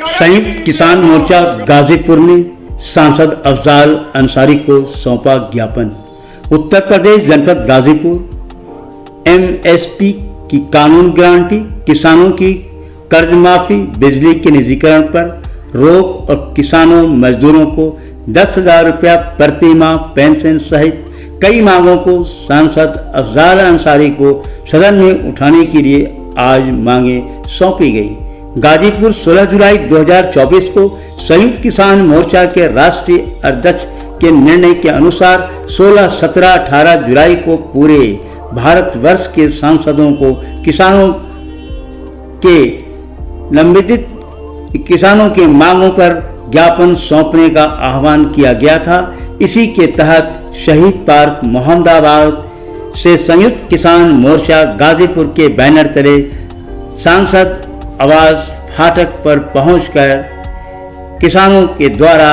संयुक्त किसान मोर्चा गाजीपुर ने सांसद अफजाल अंसारी को सौंपा ज्ञापन। उत्तर प्रदेश जनपद गाजीपुर एमएसपी की कानून गारंटी, किसानों की कर्ज माफी, बिजली के निजीकरण पर रोक और किसानों मजदूरों को 10,000 रुपया प्रति माह पेंशन सहित कई मांगों को सांसद अफजाल अंसारी को सदन में उठाने के लिए आज मांगे सौंपी गई। गाजीपुर 16 जुलाई 2024 को संयुक्त किसान मोर्चा के राष्ट्रीय अध्यक्ष के निर्णय के अनुसार 16, 17, 18 जुलाई को पूरे भारतवर्ष के सांसदों को किसानों के मांगों पर ज्ञापन सौंपने का आह्वान किया गया था। इसी के तहत शहीद पार्क मोहम्मदाबाद से संयुक्त किसान मोर्चा गाजीपुर के बैनर तले सांसद आवास फाटक पर पहुंचकर किसानों के द्वारा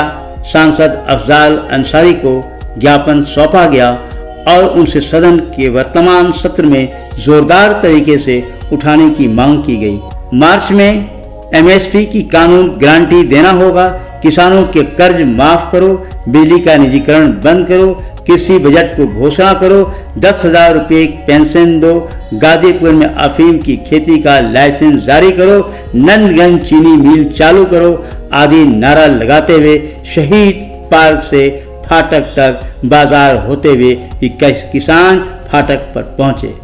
सांसद अफजाल अंसारी को ज्ञापन सौंपा गया और उनसे सदन के वर्तमान सत्र में जोरदार तरीके से उठाने की मांग की गई। मार्च में एमएसपी की कानून गारंटी देना होगा, किसानों के कर्ज माफ करो, बिजली का निजीकरण बंद करो, कृषि बजट को घोषणा करो, 10,000 रुपये पेंशन दो, गाजीपुर में अफीम की खेती का लाइसेंस जारी करो, नंदगंज चीनी मिल चालू करो आदि नारा लगाते हुए शहीद पार्क से फाटक तक बाजार होते हुए किसान फाटक पर पहुंचे।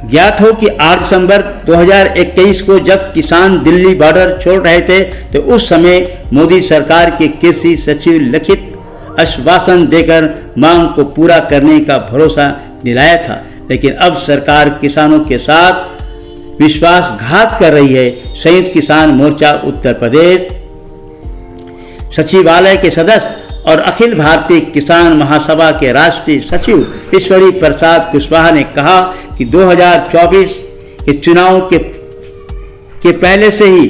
ज्ञात हो कि 8 दिसंबर 2021 को जब किसान दिल्ली बॉर्डर छोड़ रहे थे तो उस समय मोदी सरकार के कृषि सचिव लिखित आश्वासन देकर मांग को पूरा करने का भरोसा दिलाया था, लेकिन अब सरकार किसानों के साथ विश्वासघात कर रही है। संयुक्त किसान मोर्चा उत्तर प्रदेश सचिवालय के सदस्य और अखिल भारतीय किसान महासभा के राष्ट्रीय सचिव ईश्वरी प्रसाद कुशवाहा ने कहा कि 2024 के चुनाव के पहले से ही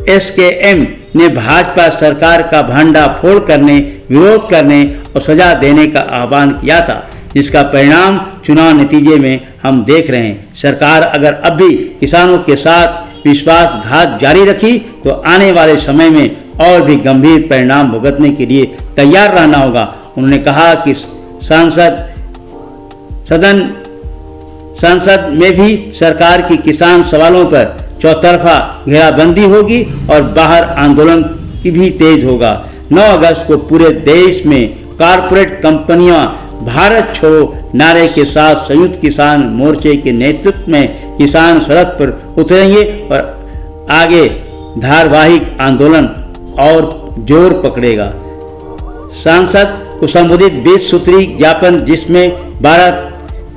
एसकेएम ने भाजपा सरकार का भंडाफोड़ करने, विरोध करने और सजा देने का आह्वान किया था, जिसका परिणाम चुनाव नतीजे में हम देख रहे हैं। सरकार अगर अब भी किसानों के साथ विश्वासघात जारी रखी तो आने वाले समय में और भी गंभीर परिणाम भुगतने के लिए तैयार रहना होगा। उन्होंने कहा कि संसद में भी सरकार की किसान सवालों पर चौतरफा घेराबंदी होगी और बाहर आंदोलन की भी तेज होगा। 9 अगस्त को पूरे देश में कारपोरेट कंपनियां भारत छोड़ो नारे के साथ संयुक्त किसान मोर्चे के नेतृत्व में किसान सड़क पर उतरेंगे और आगे धारावाहिक आंदोलन और जोर पकड़ेगा। सांसद को संबोधित 20 सूत्री ज्ञापन, जिसमें 12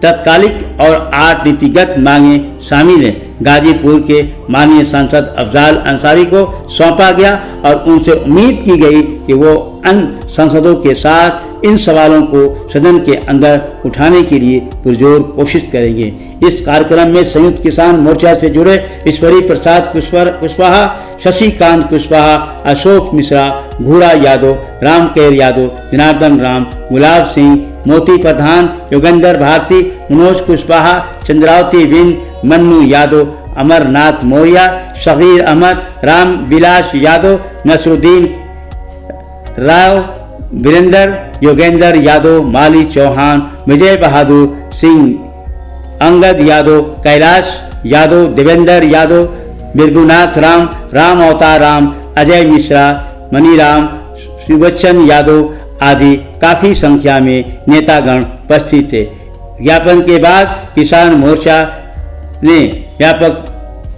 तत्कालिक और 8 नीतिगत मांगे शामिल हैं, गाजीपुर के माननीय सांसद अफजाल अंसारी को सौंपा गया और उनसे उम्मीद की गई कि वो अन्य सांसदों के साथ इन सवालों को सदन के अंदर उठाने के लिए पुरजोर कोशिश करेंगे। इस कार्यक्रम में संयुक्त किसान मोर्चा से जुड़े ईश्वरी प्रसाद कुशवाहा, शशिकांत कुशवाहा, अशोक मिश्रा, घूरा यादव, रामकेर यादव, जनार्दन राम, गुलाब सिंह, मोती प्रधान, योगेंद्र भारती, मनोज कुशवाहा, चंद्रावती बिन, मन्नू यादव, अमरनाथ मौर्य, शगीर अहमद, राम विलास यादव, नसरुद्दीन राव, वीरेंद्र, योगेंद्र यादव, माली चौहान, विजय बहादुर सिंह, अंगद यादव, कैलाश यादव, देवेंद्र यादव, बिरगुनाथ राम, राम अवतार राम, अजय मिश्रा, मनीराम, सुबच्चन यादव आदि काफी संख्या में नेतागण उपस्थित थे। ज्ञापन के बाद किसान मोर्चा ने व्यापक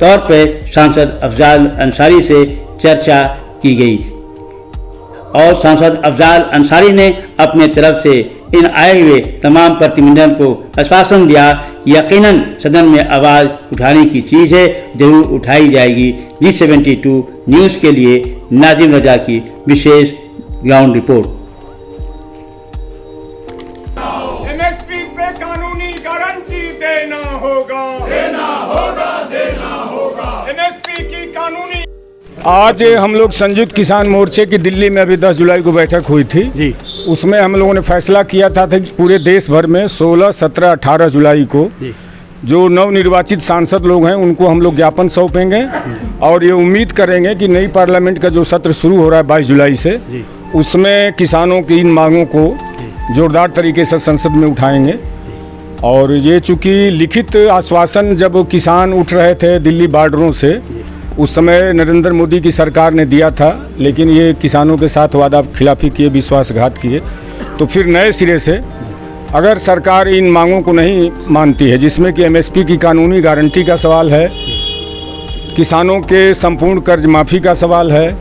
तौर पर सांसद अफजाल अंसारी से चर्चा की गई और सांसद अफजाल अंसारी ने अपने तरफ से इन आए हुए तमाम प्रतिनिधियों को आश्वासन दिया कि यकीनन सदन में आवाज़ उठाने की चीज़ है, जरूर उठाई जाएगी। G72 न्यूज़ के लिए नाजिम रजा की विशेष ग्राउंड रिपोर्ट। एमएसपी पे कानूनी गारंटी देना होगा, देना होगा, देना होगा। एमएसपी की कानूनी। आज हम लोग संयुक्त किसान मोर्चे की दिल्ली में अभी 10 जुलाई को बैठक हुई थी जी। उसमें हम लोगों ने फैसला किया था कि पूरे देश भर में 16, 17, 18 जुलाई को जो नवनिर्वाचित सांसद लोग हैं उनको हम लोग ज्ञापन सौंपेंगे और ये उम्मीद करेंगे कि नई पार्लियामेंट का जो सत्र शुरू हो रहा है 22 जुलाई से, उसमें किसानों की इन मांगों को जोरदार तरीके से संसद में उठाएंगे। और ये चूँकि लिखित आश्वासन जब किसान उठ रहे थे दिल्ली बॉर्डरों से, उस समय नरेंद्र मोदी की सरकार ने दिया था, लेकिन ये किसानों के साथ वादा खिलाफी किए, विश्वासघात किए। तो फिर नए सिरे से अगर सरकार इन मांगों को नहीं मानती है, जिसमें कि एमएसपी की कानूनी गारंटी का सवाल है, किसानों के संपूर्ण कर्ज माफ़ी का सवाल है,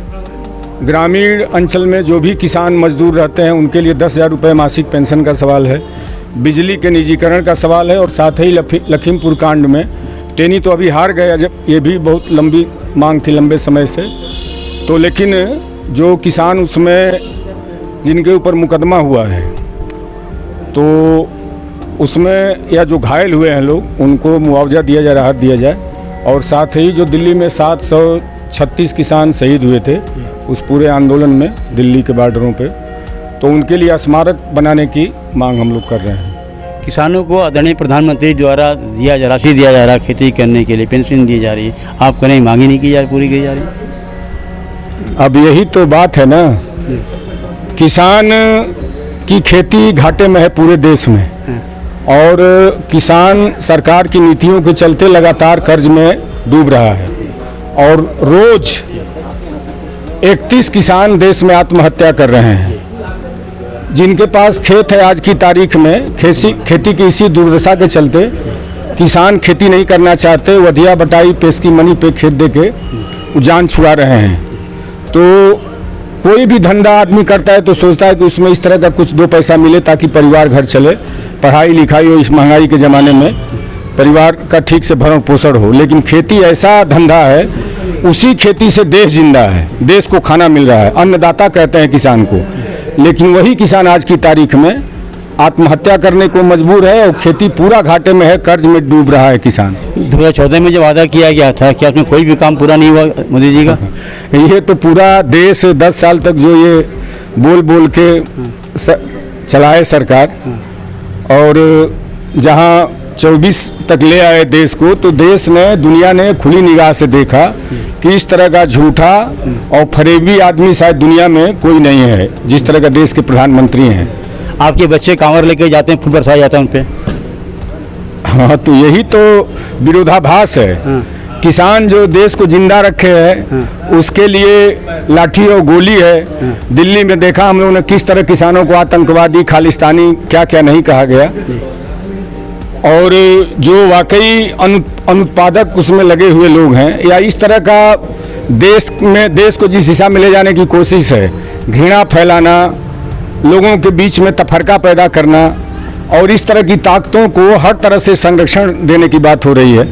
ग्रामीण अंचल में जो भी किसान मजदूर रहते हैं उनके लिए 10,000 रुपये मासिक पेंशन का सवाल है, बिजली के निजीकरण का सवाल है, और साथ ही लखीमपुर कांड में टेनी तो अभी हार गया, जब ये भी बहुत लंबी मांग थी लंबे समय से। तो लेकिन जो किसान उसमें जिनके ऊपर मुकदमा हुआ है, तो उसमें या जो घायल हुए हैं लोग, उनको मुआवजा दिया जाए, राहत दिया जाए। और साथ ही जो दिल्ली में 736 किसान शहीद हुए थे उस पूरे आंदोलन में दिल्ली के बॉर्डरों पे, तो उनके लिए स्मारक बनाने की मांग हम लोग कर रहे हैं। किसानों को आदरणीय प्रधानमंत्री द्वारा राशि दिया जा रहा है, खेती करने के लिए पेंशन दी जा रही है, आप कहीं मांगी नहीं की जा रही, पूरी की जा रही? अब यही तो बात है ना, किसान की खेती घाटे में है पूरे देश में, और किसान सरकार की नीतियों के चलते लगातार कर्ज में डूब रहा है। और रोज 31 किसान देश में आत्महत्या कर रहे हैं। जिनके पास खेत है आज की तारीख में, खेती की इसी दुर्दशा के चलते किसान खेती नहीं करना चाहते, वधिया बटाई पेश की मनी पे खेत दे के जान छुड़ा रहे हैं। तो कोई भी धंधा आदमी करता है तो सोचता है कि उसमें इस तरह का कुछ 2 पैसा मिले ताकि परिवार घर चले, पढ़ाई लिखाई हो, इस महंगाई के ज़माने में परिवार का ठीक से भरण पोषण हो। लेकिन खेती ऐसा धंधा है, उसी खेती से देश जिंदा है, देश को खाना मिल रहा है, अन्नदाता कहते हैं किसान को। लेकिन वही किसान आज की तारीख में आत्महत्या करने को मजबूर है, और खेती पूरा घाटे में है, कर्ज में डूब रहा है किसान। 2014 में जो वादा किया गया था, क्या उसमें कोई भी काम पूरा नहीं हुआ मोदी जी का? ये तो पूरा देश 10 साल तक जो ये बोल बोल के चलाए सरकार, और जहां 24 तक ले आए देश को, तो देश ने, दुनिया ने खुली निगाह से देखा कि इस तरह का झूठा और फरेबी आदमी शायद दुनिया में कोई नहीं है, जिस तरह का देश के प्रधानमंत्री हैं। आपके बच्चे कांवर लेके जाते हैं, फूल बरसाया जाता है उन पे। हाँ, तो यही तो विरोधाभास है। किसान जो देश को जिंदा रखे है, उसके लिए लाठी और गोली है। दिल्ली में देखा हम लोगों ने किस तरह किसानों को आतंकवादी, खालिस्तानी, क्या क्या नहीं कहा गया। और जो वाकई अनुत्पादक उसमें लगे हुए लोग हैं, या इस तरह का देश को जिस दिशा में ले जाने की कोशिश है, घृणा फैलाना, लोगों के बीच में तफरका पैदा करना, और इस तरह की ताकतों को हर तरह से संरक्षण देने की बात हो रही है।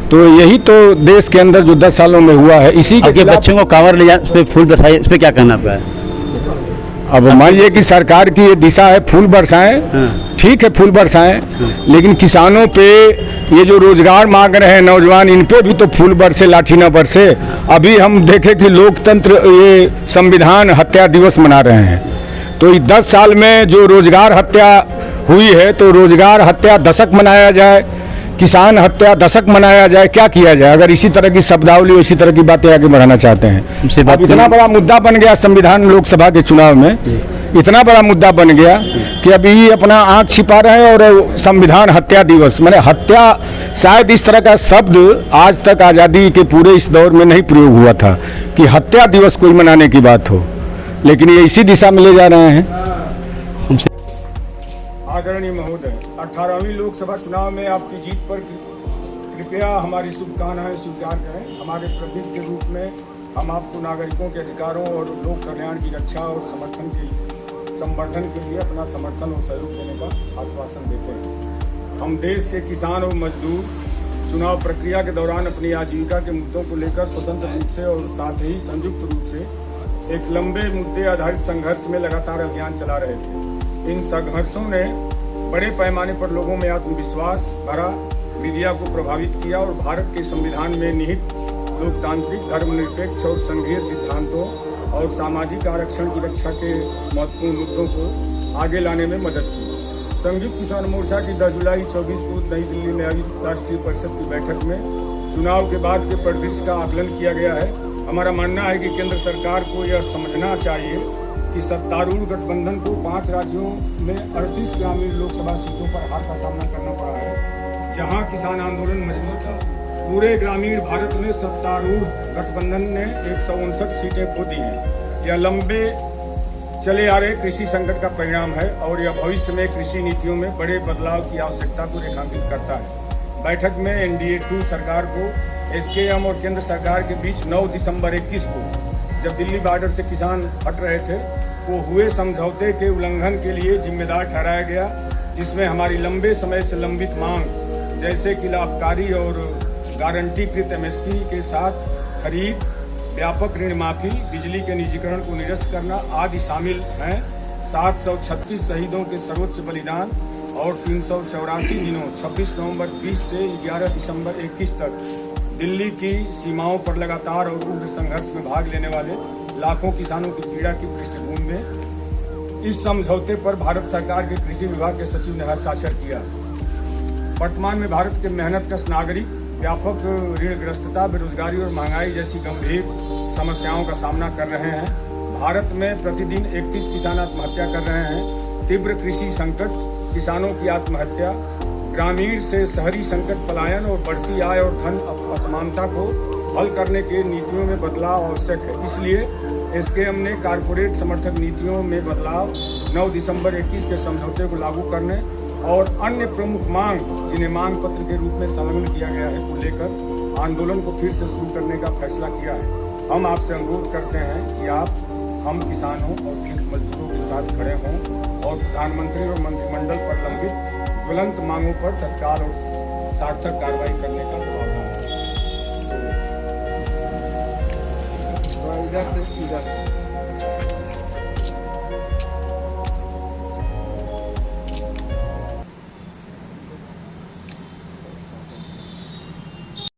तो यही तो देश के अंदर जो 10 सालों में हुआ है, इसी के बच्चों को कांवर ले जाए, उस पर फूल बरसाए, इस पर क्या कहना आपका है? अब मान लीजिए कि सरकार की ये दिशा है फूल बरसाएं, ठीक है फूल बरसाएं, लेकिन किसानों पे ये जो रोजगार मांग रहे हैं नौजवान, इन पे भी तो फूल बरसे, लाठी न बरसे। अभी हम देखें कि लोकतंत्र, ये संविधान हत्या दिवस मना रहे हैं, तो इस 10 साल में जो रोजगार हत्या हुई है, तो रोजगार हत्या दशक मनाया जाए, किसान हत्या दशक मनाया जाए, क्या किया जाए? अगर इसी तरह की शब्दावली, इसी तरह की बातें आगे बढ़ाना चाहते हैं। अब इतना बड़ा मुद्दा बन गया संविधान, लोकसभा के चुनाव में इतना बड़ा मुद्दा बन गया कि अभी अपना आंख छिपा रहे हैं, और संविधान हत्या दिवस, मैंने हत्या, शायद इस तरह का शब्द आज तक आज़ादी के पूरे इस दौर में नहीं प्रयोग हुआ था कि हत्या दिवस कोई मनाने की बात हो, लेकिन ये इसी दिशा में ले जा रहे हैं। आदरणीय महोदय, 18वीं लोकसभा चुनाव में आपकी जीत पर कृपया हमारी शुभकामनाएं स्वीकार करें। हमारे प्रतिनिधि के रूप में हम आपको नागरिकों के अधिकारों और लोक कल्याण की रक्षा और संवर्धन के लिए अपना समर्थन और सहयोग देने का आश्वासन देते हैं। हम देश के किसान और मजदूर चुनाव प्रक्रिया के दौरान अपनी आजीविका के मुद्दों को लेकर स्वतंत्र रूप से और साथ ही संयुक्त रूप से एक लंबे मुद्दे आधारित संघर्ष में लगातार अभियान चला रहे थे। इन संघर्षों ने बड़े पैमाने पर लोगों में आत्मविश्वास भरा, मीडिया को प्रभावित किया और भारत के संविधान में निहित लोकतांत्रिक, धर्मनिरपेक्ष और संघीय सिद्धांतों और सामाजिक आरक्षण की रक्षा के महत्वपूर्ण मुद्दों को आगे लाने में मदद की। संयुक्त किसान मोर्चा की 10 जुलाई 24 को नई दिल्ली में आयोजित राष्ट्रीय परिषद की बैठक में चुनाव के बाद के परिदृश्य का आकलन किया गया है। हमारा मानना है कि केंद्र सरकार को यह समझना चाहिए कि सत्तारूढ़ गठबंधन को 5 राज्यों में 38 ग्रामीण लोकसभा सीटों पर हार का सामना करना पड़ा है, जहां किसान आंदोलन मजबूत था। पूरे ग्रामीण भारत में सत्तारूढ़ गठबंधन ने 159 सीटें खो दी हैं। यह लंबे चले आ रहे कृषि संकट का परिणाम है और यह भविष्य में कृषि नीतियों में बड़े बदलाव की आवश्यकता को रेखांकित करता है। बैठक में NDA 2 सरकार को SKM और केंद्र सरकार के बीच 9 दिसंबर 21 को, जब दिल्ली बॉर्डर से किसान हट रहे थे, वो हुए समझौते के उल्लंघन के लिए जिम्मेदार ठहराया गया, जिसमें हमारी लंबे समय से लंबित मांग जैसे कि लाभकारी और गारंटीकृत MSP के साथ खरीद, व्यापक ऋण माफी, बिजली के निजीकरण को निरस्त करना आदि शामिल हैं। 736 शहीदों के सर्वोच्च बलिदान और 384 दिनों 26 नवंबर 20 से 11 दिसंबर 21 तक दिल्ली की सीमाओं पर लगातार और उग्र संघर्ष में भाग लेने वाले लाखों किसानों की पीड़ा की पृष्ठभूमि में इस समझौते पर भारत सरकार के कृषि विभाग के सचिव ने हस्ताक्षर किया। वर्तमान में भारत के मेहनतकश नागरिक व्यापक ऋणग्रस्तता, बेरोजगारी और महंगाई जैसी गंभीर समस्याओं का सामना कर रहे हैं। भारत में प्रतिदिन 31 किसान आत्महत्या कर रहे हैं। तीव्र कृषि संकट, किसानों की आत्महत्या, ग्रामीण से शहरी संकट, पलायन और बढ़ती आय और धन असमानता को हल करने के नीतियों में बदलाव आवश्यक है। इसलिए SKM ने कारपोरेट समर्थक नीतियों में बदलाव, 9 दिसंबर 21 के समझौते को लागू करने और अन्य प्रमुख मांग, जिन्हें मांग पत्र के रूप में संलग्न किया गया है, को लेकर आंदोलन को फिर से शुरू करने का फैसला किया है। हम आपसे अनुरोध करते हैं कि आप हम किसानों और खेत मजदूरों के साथ खड़े हों और प्रधानमंत्री और मंत्रिमंडल पर लंबित ज्वलंत मांगों पर तत्काल और सार्थक कार्रवाई करने का दबाव डालें।